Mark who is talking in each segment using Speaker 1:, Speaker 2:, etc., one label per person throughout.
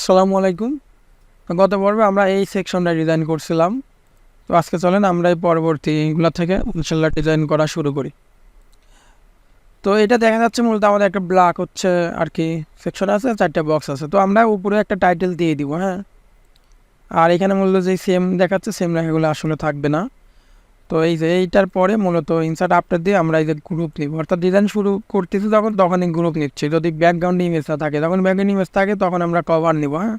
Speaker 1: আসসালামু আলাইকুম। গত পর্বে আমরা এই সেকশনটা ডিজাইন করছিলাম। তো আজকে চলেন আমরা এই পরবর্তীগুলো থেকে ইনশাল্লাহ ডিজাইন করা শুরু করি। তো এটা দেখা যাচ্ছে মূলত আমাদের একটা ব্লক হচ্ছে আর কি সেকশন আছে, 4টা বক্স আছে। তো আমরা উপরে একটা টাইটেল দিয়ে দিব, হ্যাঁ। আর এখানে মূলত যে সেম দেখাচ্ছে সেম লেখাগুলো আসলে থাকবে না। তো এই যে এইটার পরে মূলত ইনসার্ট আফটার দিয়ে আমরা এই যে গ্রুপ নিব, অর্থাৎ ডিজাইন শুরু করতেছি তখনই গ্রুপ নিচ্ছি। যদি ব্যাকগ্রাউন্ড ইমেজ না থাকে, যখন ব্যাকগ্রাউন্ড ইমেজ থাকে তখন আমরা কভার নিব, হ্যাঁ।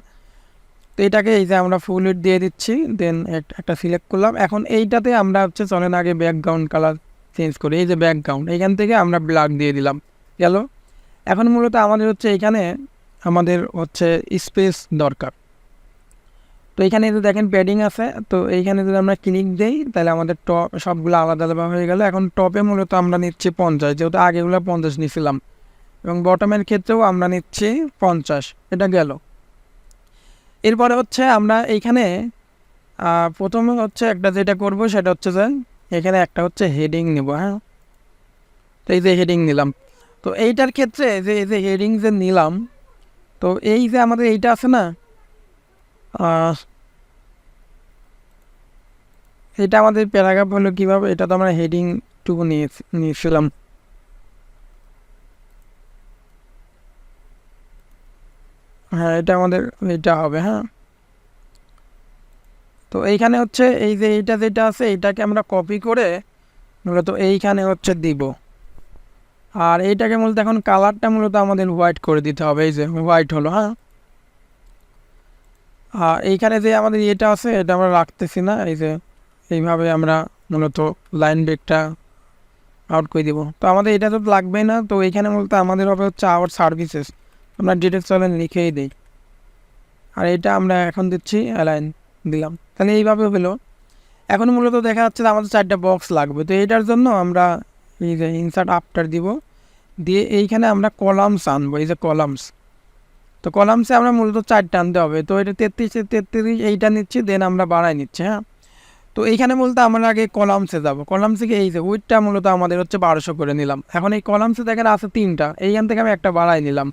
Speaker 1: তো এটাকে এই যে আমরা ফুল উইডথ দিয়ে দিচ্ছি, দেন একটা সিলেক্ট করলাম। এখন এইটাতে আমরা হচ্ছে চলেন আগে ব্যাকগ্রাউন্ড কালার চেঞ্জ করি। এই যে ব্যাকগ্রাউন্ড, এইখান থেকে আমরা ব্ল্যাক দিয়ে দিলাম, গেল। এখন মূলত আমাদের হচ্ছে এইখানে আমাদের হচ্ছে স্পেস দরকার। তো এইখানে যদি দেখেন প্যাডিং আছে, তো এইখানে যদি আমরা ক্লিক দিই তাহলে আমাদের টপ সবগুলো আলাদা আলাদা হয়ে গেল। এখন টপে মূলত আমরা নিচ্ছি 50, যেহেতু আগেগুলো 50 নিয়েছিলাম, এবং বটমের ক্ষেত্রেও আমরা নিচ্ছি 50। এটা গেল। এরপরে হচ্ছে আমরা এইখানে প্রথমে হচ্ছে একটা যেটা করব সেটা হচ্ছে যে এখানে একটা হচ্ছে হেডিং নেব, হ্যাঁ। তো এই যে হেডিং নিলাম। তো এইটার ক্ষেত্রে যে এই যে হেডিং যে নিলাম, তো এই যে আমাদের এইটা আছে না, এটা আমাদের প্যারাগ্রাফ হলো কীভাবে, এটা তো আমরা হেডিং টুকু নিয়েছিলাম। হ্যাঁ, এটা আমাদের এটা হবে, হ্যাঁ। তো এইখানে হচ্ছে এই যে এইটা যেটা আছে এইটাকে আমরা কপি করে মূলত এইখানে হচ্ছে দিব। আর এইটাকে মূলত এখন কালারটা মূলত আমাদের হোয়াইট করে দিতে হবে। এই যে হোয়াইট হলো, হ্যাঁ। আর এইখানে যে আমাদের এটা আছে এটা আমরা রাখতেছি না, এই যে এইভাবে আমরা মূলত লাইন ব্রেকটা আউট করে দিব। তো আমাদের এটা তো লাগবেই না। তো এইখানে মূলত আমাদের হবে হচ্ছে আওয়ার সার্ভিসেস, আমরা ডিটেলস চলেন লিখেই দিই। আর এটা আমরা এখন দিচ্ছি অ্যালাইন দিলাম, তাহলে এইভাবে হলো। এখন মূলত দেখা যাচ্ছে যে আমাদের 4টা বক্স লাগবে। তো এইটার জন্য আমরা এই যে ইনসার্ট আফটার দিব, দিয়ে এইখানে আমরা কলামস আনবো, এই যে কলামস। তো কলামসে আমরা মূলত 4টা আনতে হবে। তো এটা 33 এইটা নিচ্ছি, দেন আমরা বাড়াই নিচ্ছি, হ্যাঁ। তো এইখানে মূলত আমরা আগে কলামসে যাবো। কলামসে এই যে উইডটা মূলত আমাদের হচ্ছে 1200 করে নিলাম। এখন এই কলামসে দেখেন আছে 3টা, এইখান থেকে আমি একটা বাড়াই নিলাম।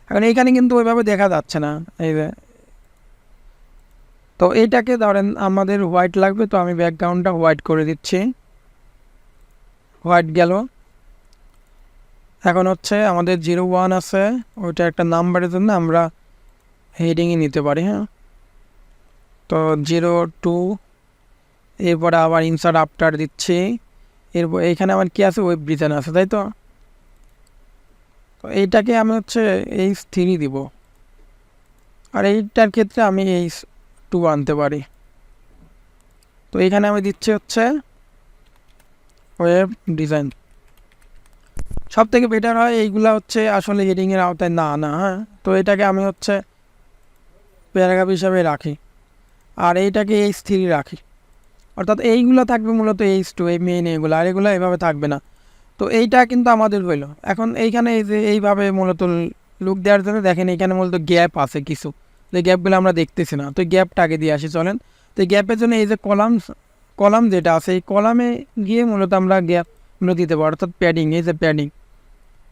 Speaker 1: এখন এইখানে কিন্তু ওইভাবে দেখা যাচ্ছে না, এই যে। তো এইটাকে ধরেন আমাদের হোয়াইট লাগবে, তো আমি ব্যাকগ্রাউন্ডটা হোয়াইট করে দিচ্ছি, হোয়াইট গেল। এখন হচ্ছে আমাদের 01 আছে, ওইটা একটা নাম্বারের জন্য আমরা হেডিংয়ে নিতে পারি, হ্যাঁ। তো 02, এরপরে আবার ইনসার্ট আফটার দিচ্ছি। এরপর এইখানে আমার কি আছে, ওয়েব ডিজাইন আছে, তাই তো। তো এইটাকে আমি হচ্ছে H3 দিব, আর এইটার ক্ষেত্রে আমি H2 আনতে পারি। তো এইখানে আমি দিচ্ছি হচ্ছে ওয়েব ডিজাইন। সব থেকে বেটার হয় এইগুলা হচ্ছে আসলে হেডিংয়ের আওতায় না, হ্যাঁ। তো এটাকে আমি হচ্ছে প্যারাগ্রাফ হিসাবে রাখি, আর এইটাকে H3 রাখি। অর্থাৎ এইগুলো থাকবে মূলত H2, এই মেইন এইগুলো, আর এগুলো এইভাবে থাকবে না। তো এইটা কিন্তু আমাদের হইলো। এখন এইখানে এই যে এইভাবে মূলত লুক দেওয়ার জন্য দেখেন এইখানে মূলত গ্যাপ আছে কিছু, যে গ্যাপগুলো আমরা দেখতেছি না। তো গ্যাপটা আগে দিয়ে আসি চলেন। তো গ্যাপের জন্য এই যে কলাম যেটা আছে, এই কলামে গিয়ে মূলত আমরা গ্যাপগুলো দিতে পারি, অর্থাৎ প্যাডিং, এই যে প্যাডিং।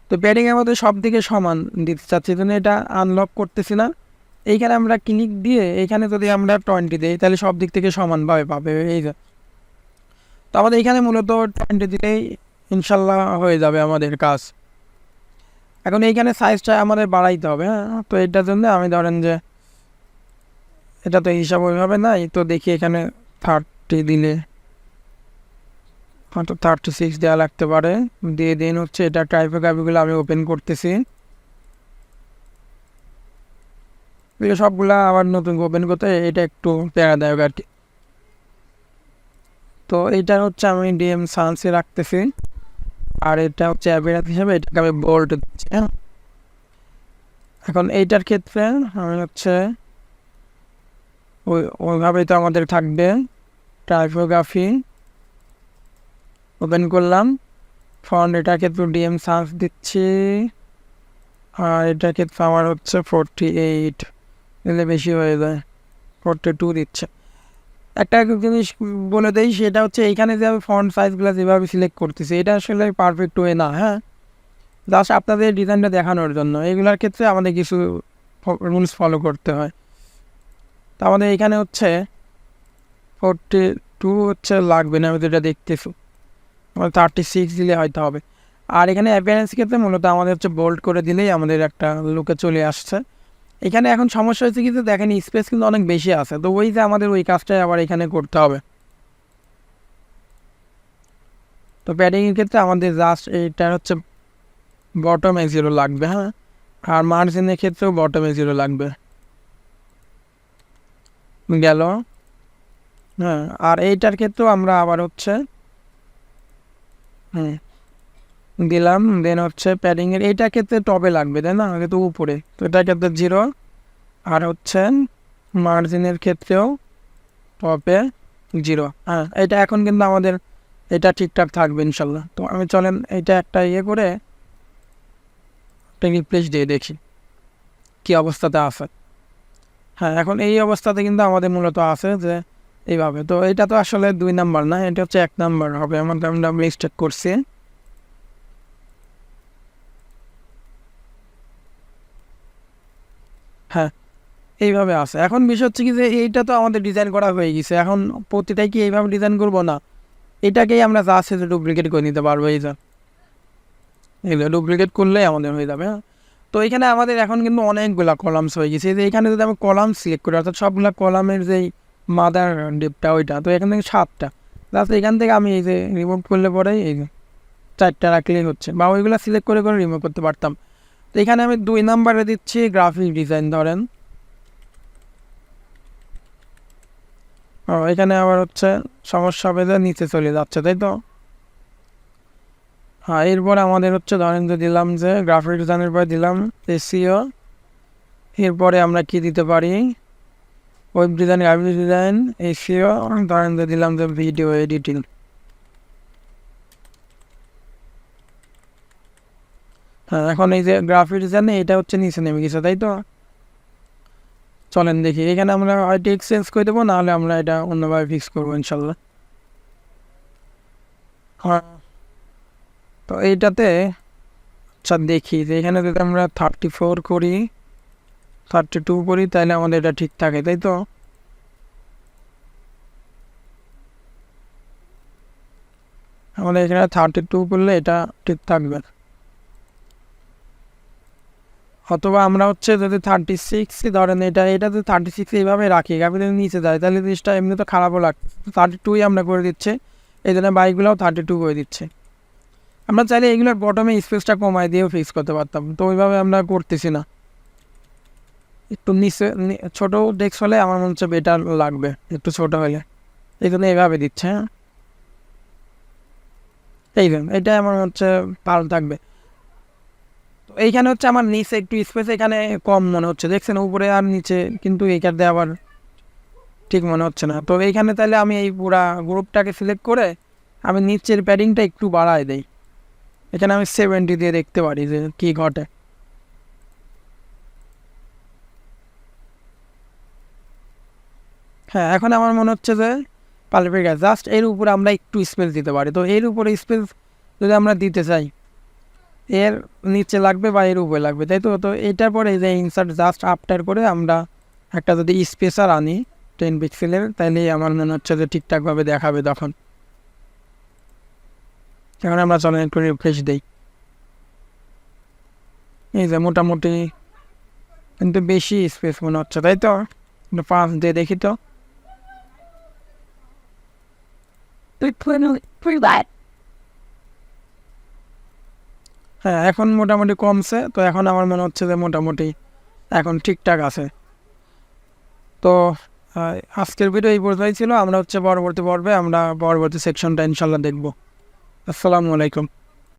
Speaker 1: তো প্যাডিং আমাদের সব দিকে সমান দিতে চাচ্ছি, জন্য এটা আনলক করতেছি না। এইখানে আমরা ক্লিক দিয়ে এইখানে যদি আমরা 20 দিই তাহলে সব দিক থেকে সমানভাবে পাবে, এই যে। তো আমাদের এইখানে মূলত 20 দিলেই ইনশাল্লাহ হয়ে যাবে আমাদের কাজ। এখন এইখানে সাইজটা আমাদের বাড়াইতে হবে, হ্যাঁ। তো এটার জন্য আমি ধরেন যে এটা তো হিসাব ওইভাবে নাই, তো দেখি এখানে 30 দিলে হয়তো 36 দেওয়া লাগতে পারে। দিয়ে দিন হচ্ছে এটা টাইপোগ্রাফিগুলো আমি ওপেন করতেছি, সবগুলা আবার নতুন ওপেন করতে এটা একটু প্যারাদায়ক আর কি। তো এইটা হচ্ছে আমি ডিএম সায়েন্সে রাখতেছি, আর এটা হচ্ছে অ্যাপিয়ারেন্স হিসাবে এটাকে আমি বোল্ড দিচ্ছি, হ্যাঁ। এখন এইটার ক্ষেত্রে আমি হচ্ছে ওইভাবেই তো আমাদের থাকবে। টাইপোগ্রাফি ওপেন করলাম, ফন্ট এটার ক্ষেত্রে ডিএম সায়েন্স দিচ্ছি, আর এটার ক্ষেত্রে আমার হচ্ছে 48 দিলে বেশি হয়ে যায়, 42 দিচ্ছে। একটা জিনিস বলে দেই, সেটা হচ্ছে এইখানে যে আমি ফন্ট সাইজগুলো যেভাবে সিলেক্ট করতেছি এটা আসলে পারফেক্ট ওয়ে না, হ্যাঁ। জাস্ট আপনাদের ডিজাইনটা দেখানোর জন্য। এইগুলোর ক্ষেত্রে আমাদের কিছু রুলস ফলো করতে হয়। তো আমাদের এখানে হচ্ছে 42 হচ্ছে লাগবে না, আমি যেটা দেখতেছি আমাদের 36 দিলে হয়তো হবে। আর এখানে অ্যাপিয়ারেন্স ক্ষেত্রে মূলত আমাদের হচ্ছে বোল্ড করে দিলেই আমাদের একটা লুকে চলে আসছে। এখানে এখন সমস্যা হচ্ছে কি যে দেখেন স্পেস কিন্তু অনেক বেশি আছে, তো ওই যে আমাদের ওই কাজটাই আবার এখানে করতে হবে। তো প্যাডিংয়ের ক্ষেত্রে আমাদের জাস্ট এইটা হচ্ছে বটমে 0 লাগবে, হ্যাঁ, আর মার্জিনের ক্ষেত্রেও বটমে 0 লাগবে, গেল। হ্যাঁ, আর এইটার ক্ষেত্রেও আমরা আবার হচ্ছে দিলাম। দেন হচ্ছে প্যাডিংয়ের এইটার ক্ষেত্রে টপে লাগবে, তাই না, কিন্তু উপরে, তো এটার ক্ষেত্রে 0। আর হচ্ছে মার্জিনের ক্ষেত্রেও টপে 0। হ্যাঁ, এটা এখন কিন্তু আমাদের এটা ঠিকঠাক থাকবে ইনশাল্লাহ। তো আমি চলেন এটা একটা ইয়ে করে একটা রিপ্লেস দিয়ে দেখি কি অবস্থাতে আছে। হ্যাঁ, এখন এই অবস্থাতে কিন্তু আমাদের মূলত আছে যে এইভাবে। তো এটা তো আসলে 2 নাম্বার না, এটা হচ্ছে 1 নাম্বার হবে, আমরা মিস্টেক করছি। হ্যাঁ, এইভাবে আছে। এখন বিষয় হচ্ছে কি যে এইটা তো আমাদের ডিজাইন করা হয়ে গেছে, এখন প্রতিটাই কি এইভাবে ডিজাইন করবো না, এটাকেই আমরা যা আছে ডুপ্লিকেট করে নিতে পারবো। এই যা এগুলো ডুপ্লিকেট করলেই আমাদের হয়ে যাবে। হ্যাঁ, তো এখানে আমাদের এখন কিন্তু অনেকগুলা কলামস হয়ে গেছে। যে এখানে যদি আমি কলাম সিলেক্ট করি, অর্থাৎ সবগুলা কলামের যেই মাদার ডিপটা ওইটা, তো এখান থেকে 7টা জাস্ট এখান থেকে আমি এই যে রিমুভ করলে পরে এই যে 4টা রাখলেই হচ্ছে, বা ওইগুলো সিলেক্ট করে করে রিমুভ করতে পারতাম। তো এখানে আমি 2 নাম্বারে দিচ্ছি গ্রাফিক ডিজাইন, ধরেন এখানে আবার হচ্ছে সমস্যা হবে যে নিচে চলে যাচ্ছে, তাই তো। হ্যাঁ, এরপর আমাদের হচ্ছে ধরেন যে দিলাম যে গ্রাফিক ডিজাইনের পরে দিলাম এসইও, এরপরে আমরা কি দিতে পারি, web design, graphic design, SEO, ধরেন যে দিলাম যে ভিডিও এডিটিং। হ্যাঁ, এখন এই যে গ্রাফিক ডিজাইনে এটা হচ্ছে নিচে নেমে গেছে, তাই তো। চলেন দেখি, এখানে আমরা হয়তো এক্সচেঞ্জ করে দেবো, নাহলে আমরা এটা অন্যভাবে ফিক্স করবো ইনশাল্লাহ। হ্যাঁ, তো এইটাতে আচ্ছা দেখি যে এখানে যদি আমরা 34 করি, 32 করি, তাহলে আমাদের এটা ঠিক থাকে, তাই তো। আমাদের এখানে 32 করলে এটা ঠিক থাকবে। অথবা আমরা হচ্ছে যদি 36 ধরেন, এটা যদি 36 এইভাবে রাখি, আমি যদি নিচে যাই তাহলে জিনিসটা এমনি তো খারাপও লাগছে। 32ই আমরা করে দিচ্ছি, এই জন্য বাইকগুলোও 32 করে দিচ্ছে। আমরা চাইলে এগুলোর বটমে স্পেসটা কমায় দিয়েও ফিক্স করতে পারতাম, তো ওইভাবে আমরা করতেছি না। একটু নিচে ছোট ডেস্ক হলে আমার মনে হচ্ছে বেটার লাগবে, একটু ছোট হলে, এই জন্য এইভাবে দিচ্ছে। হ্যাঁ, এই জন্য এটা আমার হচ্ছে ভালো থাকবে। তো এইখানে হচ্ছে আমার নিচে একটু স্পেস এখানে কম মনে হচ্ছে, দেখছেন, উপরে আর নিচে কিন্তু এইখানে আবার ঠিক মনে হচ্ছে না। তো এইখানে তাহলে আমি এই পুরা গ্রুপটাকে সিলেক্ট করে আমি নিচের প্যাডিংটা একটু বাড়াই দেই, এখানে আমি 70 দিয়ে দেখতে পারি যে কী ঘটে। হ্যাঁ, এখন আমার মনে হচ্ছে যে পারফেক্ট আছে। জাস্ট এর উপরে আমরা একটু স্পেস দিতে পারি, তো এর উপরে স্পেস যদি আমরা দিতে চাই, এর নিচে লাগবে বা এর উপরে লাগবে, তাই তো। তো এটার পরে এই যে ইনসার্ট জাস্ট আফটার করে আমরা একটা যদি স্পেসার আনি 10 পিক্সেলের, তাহলে আমার মনে হচ্ছে যে ঠিকঠাকভাবে দেখাবে তখন। এখন আমরা চলেন একটু রিফ্রেশ দিই, এই যে মোটামুটি কিন্তু বেশি স্পেস মনে হচ্ছে, তাই তো। 5 দিয়ে দেখি তো। হ্যাঁ, এখন মোটামুটি কমছে, তো এখন আমার মনে হচ্ছে যে মোটামুটি এখন ঠিকঠাক আছে। তো আজকের ভিডিও এই পর্যন্তই ছিল। আমরা হচ্ছে পরবর্তী পর্বে আমরা পরবর্তী সেকশনটা ইনশাল্লাহ দেখব। আসসালামু আলাইকুম।